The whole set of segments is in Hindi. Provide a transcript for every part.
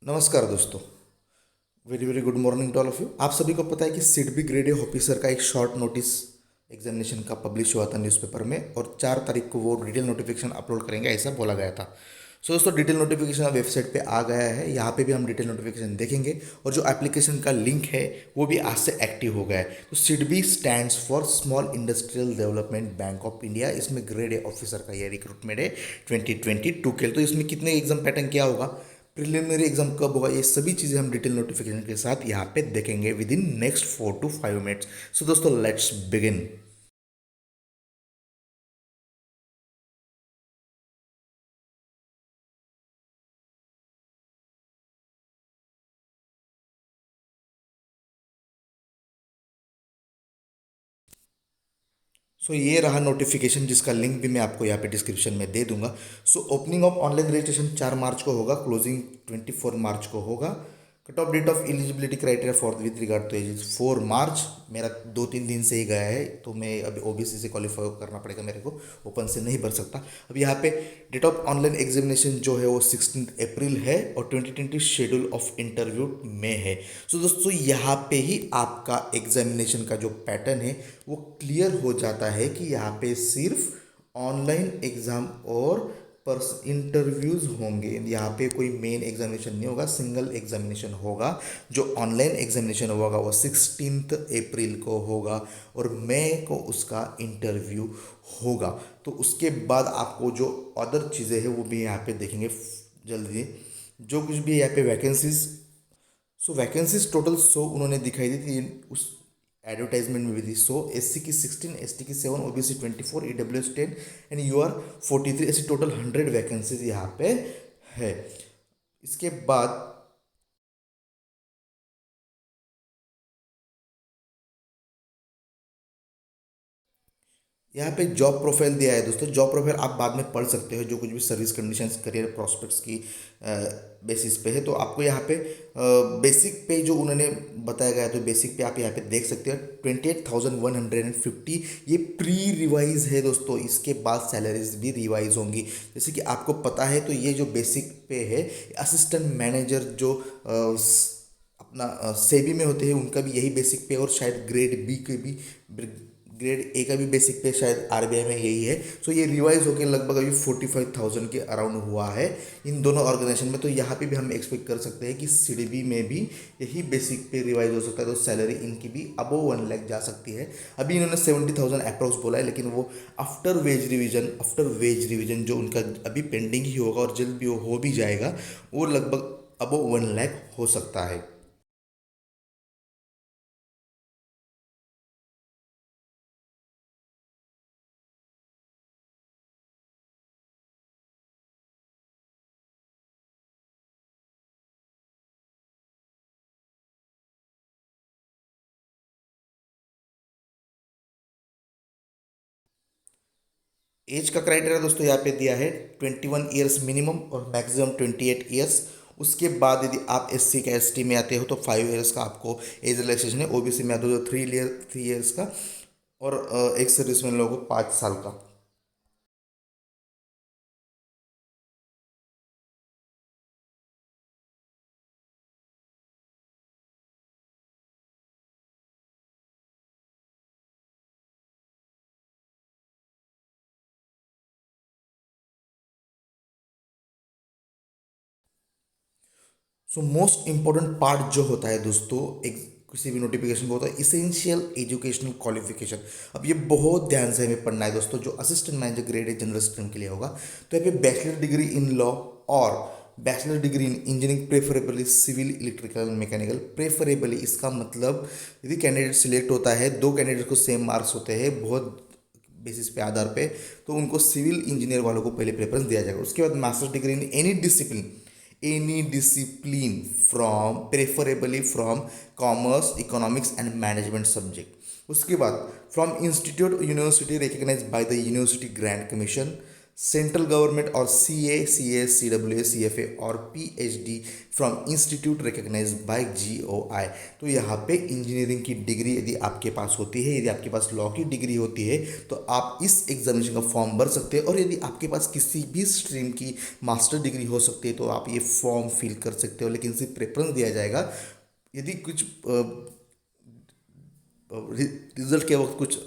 नमस्कार दोस्तों। Very very good morning to all of you. आप सभी को पता है कि सिडबी ग्रेड ए ऑफिसर का एक शॉर्ट नोटिस एग्जामिनेशन का पब्लिश हुआ था न्यूज़पेपर में, और 4 तारीख को वो डिटेल नोटिफिकेशन अपलोड करेंगे ऐसा बोला गया था। सो दोस्तों, डिटेल नोटिफिकेशन वेबसाइट पे आ गया है। यहाँ पे भी हम डिटेल नोटिफिकेशन देखेंगे, और जो एप्लीकेशन का लिंक है वो भी आज से एक्टिव हो गया है। तो SIDBI stands for small industrial development bank of India. इसमें ग्रेड ए ऑफिसर का ये रिक्रूटमेंट है 2022 के लिए। तो इसमें कितने एग्जाम पैटर्न क्या होगा, प्रिलिमिनरी एग्जाम कब होगा, ये सभी चीज़ें हम डिटेल नोटिफिकेशन के साथ यहाँ पे देखेंगे with in next 4 to 5 minutes. So दोस्तों, लेट्स बिगिन। सो ये रहा नोटिफिकेशन, जिसका लिंक भी मैं आपको यहाँ पे डिस्क्रिप्शन में दे दूंगा। So opening of online registration 4 March को होगा, क्लोजिंग 24 मार्च को होगा। Cut off date of eligibility criteria for with regard to age 4 March. मेरा 2-3 दिन से ही गया है, तो मैं अभी ओबीसी से क्वालिफाई करना पड़ेगा मेरे को, ओपन से नहीं भर सकता। अब यहाँ पे डेट ऑफ ऑनलाइन एग्जामिनेशन जो है वो 16 अप्रैल है, और 2020 शेड्यूल ऑफ इंटरव्यू में है। सो दोस्तों, यहाँ पे ही आपका एग्जामिनेशन का जो पैटर्न है वो क्लियर हो जाता है कि यहाँ पे सिर्फ ऑनलाइन एग्ज़ाम और पर्स इंटरव्यूज़ होंगे। यहाँ पे कोई मेन एग्जामिनेशन नहीं होगा, सिंगल एग्जामिनेशन होगा। जो ऑनलाइन एग्जामिनेशन होगा वो 16 अप्रैल को होगा, और मई को उसका इंटरव्यू होगा। तो उसके बाद आपको जो अदर चीज़ें हैं वो भी यहाँ पे देखेंगे जल्दी। जो कुछ भी यहाँ पे वैकेंसीज, सो वैकेंसीज टोटल 100 उन्होंने दिखाई दी थी उस एडवर्टाइजमेंट में भी थी। 100, एससी की 16, एसटी की 7, ओबीसी 24, ईडब्ल्यूएस 10 एंड यूआर 43, ऐसी टोटल 100 वैकेंसीज यहाँ पे है। इसके बाद यहाँ पे जॉब प्रोफाइल दिया है दोस्तों। जॉब प्रोफाइल आप बाद में पढ़ सकते हो, जो कुछ भी सर्विस कंडीशंस, करियर प्रॉस्पेक्ट्स की बेसिस पे है। तो आपको यहाँ पे बेसिक पे जो उन्होंने बताया गया है, तो बेसिक पे आप यहाँ पे देख सकते हो 28,150। ये प्री रिवाइज है दोस्तों, इसके बाद सैलरीज भी रिवाइज होंगी। जैसे कि आपको पता है, तो ये जो बेसिक पे है, असिस्टेंट मैनेजर जो अपना सेबी में होते हैं, उनका भी यही बेसिक पे, और शायद ग्रेड बी के भी, ग्रेड ए का भी बेसिक पे शायद आरबीआई में यही है। सो ये रिवाइज होकर लगभग अभी 45,000 के अराउंड हुआ है इन दोनों ऑर्गेनाइजेशन में। तो यहाँ पे भी हम एक्सपेक्ट कर सकते हैं कि सीडीबी में भी यही बेसिक पे रिवाइज हो सकता है, तो सैलरी इनकी भी अबो 1 लाख जा सकती है। अभी इन्होंने 70,000 अप्रोक्स बोला है, लेकिन वो आफ्टर वेज रिविजन जो उनका अभी पेंडिंग ही होगा, और जल्द भी वो हो भी जाएगा, वो लगभग अबो 1 लाख हो सकता है। एज का क्राइटेरिया दोस्तों यहाँ पे दिया है 21 ईयर्स मिनिमम, और मैक्सिमम 28 ईयर्स। उसके बाद यदि आप एससी का एसटी में आते हो तो 5 ईयर्स का आपको एज रिलैक्सेशन है। ओबीसी में आते हो तो 3 ईयर्स का, और एक सर्विसमैन लोगों को 5 साल का। सो मोस्ट इंपॉर्टेंट पार्ट जो होता है दोस्तों, एक किसी भी नोटिफिकेशन को होता है इसेंशियल एजुकेशनल क्वालिफिकेशन। अब ये बहुत ध्यान से हमें पढ़ना है दोस्तों। जो असिस्टेंट मैनेजर ग्रेड है जनरल स्ट्रीम के लिए होगा, तो यहाँ पे बैचलर डिग्री इन लॉ और bachelor degree in engineering, preferably civil, electrical, mechanical. Preferably इसका मतलब यदि कैंडिडेट सिलेक्ट होता है, दो कैंडिडेट को सेम मार्क्स होते हैं बहुत बेसिस पे आधार पे, तो उनको सिविल इंजीनियर वालों को पहले प्रेफरेंस दिया जाएगा। उसके बाद master degree in any discipline from, preferably from commerce, economics and management subject. उसके बाद from institute university recognize by the university grant commission. Central government और CA, CS, CWA, CFA और PhD from institute recognize by GOI। तो यहाँ पे इंजीनियरिंग की डिग्री यदि आपके पास होती है, यदि आपके पास लॉ की डिग्री होती है, तो आप इस एग्जामिनेशन का फॉर्म भर सकते हैं। और यदि आपके पास किसी भी स्ट्रीम की मास्टर डिग्री हो सकती है तो आप ये फॉर्म फिल कर सकते हो, लेकिन सिर्फ प्रेफरेंस दिया जाएगा यदि कुछ रिजल्ट के वक्त कुछ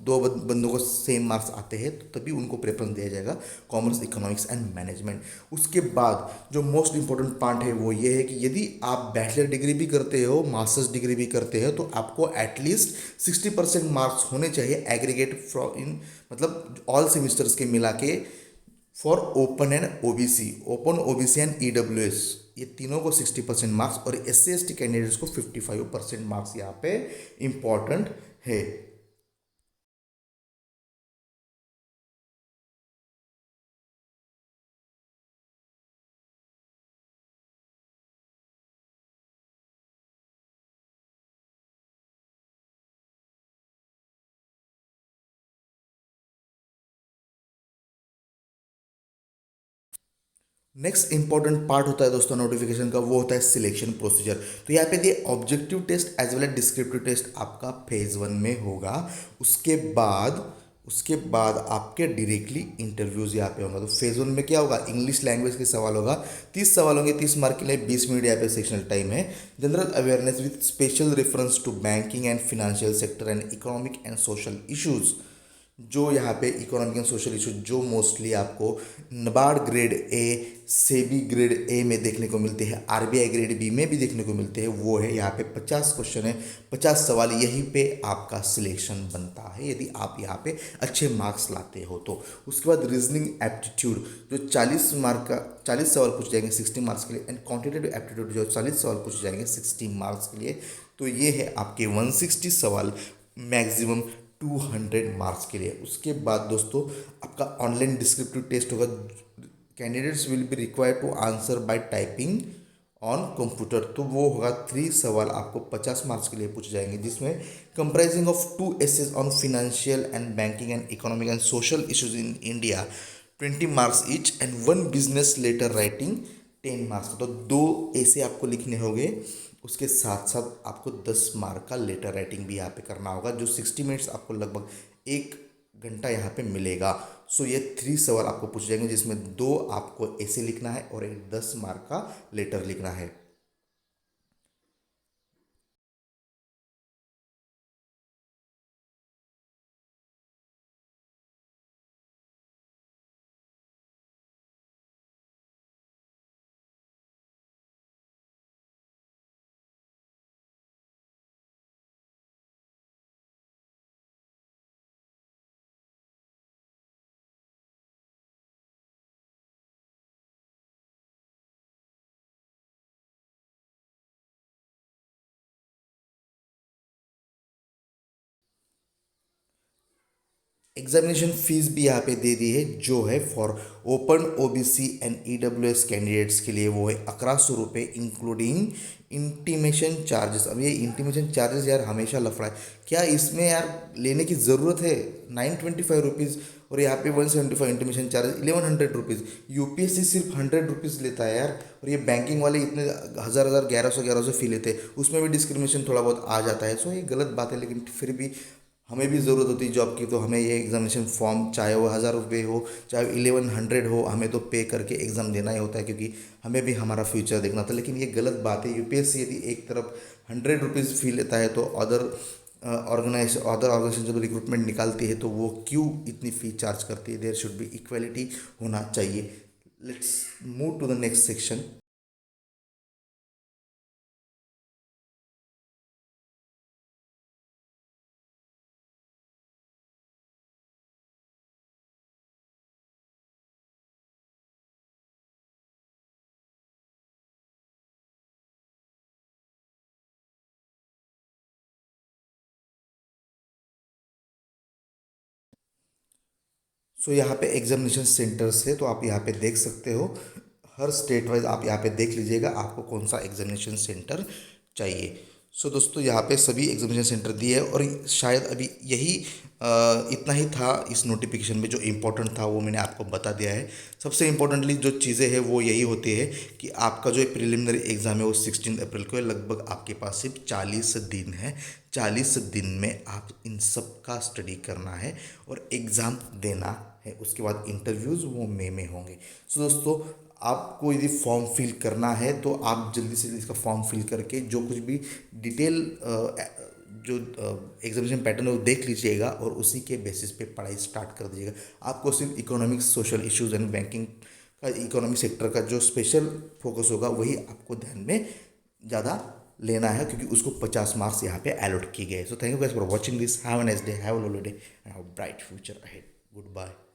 दो बंदों को सेम मार्क्स आते हैं तो तभी उनको प्रेफरेंस दिया जाएगा, कॉमर्स, इकोनॉमिक्स एंड मैनेजमेंट। उसके बाद जो मोस्ट इंपॉर्टेंट पार्ट है वो ये है कि यदि आप बैचलर डिग्री भी करते हो, मास्टर्स डिग्री भी करते हो, तो आपको एटलीस्ट 60% मार्क्स होने चाहिए एग्रीगेट फ्रॉम इन, मतलब ऑल सेमिस्टर्स के मिला के, for open and OBC, open OBC and EWS, ये तीनों को 60% मार्क्स, और SC ST कैंडिडेट्स को 55% मार्क्स यहाँ पे इंपॉर्टेंट है। नेक्स्ट इंपॉर्टेंट पार्ट होता है दोस्तों नोटिफिकेशन का, वो होता है सिलेक्शन प्रोसीजर। तो यहाँ पे ये objective test as well as descriptive test आपका फेज 1 में होगा। उसके बाद आपके डायरेक्टली इंटरव्यूज यहाँ पे होंगे। तो फेज 1 में क्या होगा, इंग्लिश लैंग्वेज के सवाल होगा, 30 सवाल होंगे, 30 मार्क के लिए 20 मिनट यहाँ पे सेक्शनल टाइम है। General awareness with special reference to banking and financial sector and economic and social issues. जो यहाँ पे इकोनॉमिक एंड सोशल इशू जो मोस्टली आपको NABARD grade A, SEBI grade A में देखने को मिलते हैं, RBI ग्रेड बी में भी देखने को मिलते हैं, वो है यहाँ पे 50 क्वेश्चन है, 50 सवाल, यहीं पे आपका सिलेक्शन बनता है यदि आप यहाँ पे अच्छे मार्क्स लाते हो तो। उसके बाद रीजनिंग एप्टीट्यूड जो 40 मार्क का 40 सवाल पूछ जाएंगे 60 मार्क्स के लिए, एंड क्वान्टिटेटिव एप्टीट्यूड जो 40 सवाल पूछ जाएंगे 60 मार्क्स के लिए। तो ये है आपके 160 सवाल, मैक्सिमम 200 मार्क्स के लिए। उसके बाद दोस्तों आपका ऑनलाइन डिस्क्रिप्टिव टेस्ट होगा। Candidates will be required to answer by typing on computer. तो वो होगा 3 सवाल आपको 50 मार्क्स के लिए पूछे जाएंगे, जिसमें comprising of 2 essays on financial and banking and economic and social issues in India, 20 marks each, and 1 business letter writing 10 marks. तो 2 ऐसे आपको लिखने होंगे, उसके साथ साथ आपको 10 मार्क का लेटर राइटिंग भी यहाँ पे करना होगा, जो 60 मिनट्स आपको लगभग 1 घंटा यहाँ पे मिलेगा। सो ये 3 सवाल आपको पूछे जाएंगे, जिसमें 2 आपको ऐसे लिखना है और एक 10 मार्क का लेटर लिखना है। एग्जामिनेशन फीस भी यहाँ पे दे दी है, जो है for open OBC and EWS candidates के लिए वो है 1100 रुपये, इंक्लूडिंग इंटीमेशन चार्जेस। अब ये इंटीमेशन चार्जेस यार हमेशा लफड़ा है, क्या इसमें यार लेने की ज़रूरत है? 925 रुपीज़, और यहाँ पे 175 इंटीमेशन चार्जेस, 1100 रुपीज़। UPSC सिर्फ 100 रुपीज़ लेता है यार, और ये बैंकिंग वाले इतने हज़ार हज़ार 1100 फी लेते हैं, उसमें भी डिस्क्रिमिनेशन थोड़ा बहुत आ जाता है। सो ये गलत बात है, लेकिन फिर भी हमें भी ज़रूरत होती है जॉब की, तो हमें ये एग्जामिनेशन फॉर्म, चाहे वो 1000 रुपये हो, चाहे 1100 हो, हमें तो पे करके एग्ज़ाम देना ही होता है, क्योंकि हमें भी हमारा फ्यूचर देखना था। लेकिन ये गलत बात है, UPSC यदि एक तरफ 100 रुपीज़ फी लेता है, तो अदर ऑर्गेनाइजेशन जब रिक्रूटमेंट निकालती है तो वो क्यों इतनी फ़ी चार्ज करती है? देयर शुड बी इक्वलिटी होना चाहिए। Let's move to the next section. So यहाँ पे एग्जामिनेशन सेंटर्स है, तो आप यहाँ पे देख सकते हो, हर स्टेट वाइज आप यहाँ पे देख लीजिएगा आपको कौन सा एग्जामिनेशन सेंटर चाहिए। सो दोस्तों यहाँ पे सभी एग्जामिनेशन सेंटर दिए है और शायद अभी यही इतना ही था इस नोटिफिकेशन में। जो इम्पोर्टेंट था वो मैंने आपको बता दिया है। सबसे इम्पोर्टेंटली जो चीज़ें हैं वो यही होती है कि आपका जो प्रिलिमिनरी एग्ज़ाम है वो 16 अप्रैल को है। लगभग आपके पास सिर्फ 40 दिन है। 40 दिन में आप इन सब का स्टडी करना है और एग्ज़ाम देना है। उसके बाद इंटरव्यूज़ वो मई में होंगे। सो दोस्तों, आपको यदि फॉर्म फिल करना है तो आप जल्दी से इसका फॉर्म फिल करके जो कुछ भी डिटेल जो एग्जामिनेशन पैटर्न है वो देख लीजिएगा और उसी के बेसिस पे पढ़ाई स्टार्ट कर दीजिएगा। आपको सिर्फ economics, social issues and banking का, इकोनॉमिक सेक्टर का जो स्पेशल फोकस होगा वही आपको ध्यान में ज़्यादा लेना है, क्योंकि उसको 50 मार्क्स यहाँ पे अलॉट किए गए। So thank you guys for watching this. Have a nice day, have a lovely day and have a bright future ahead. Good bye.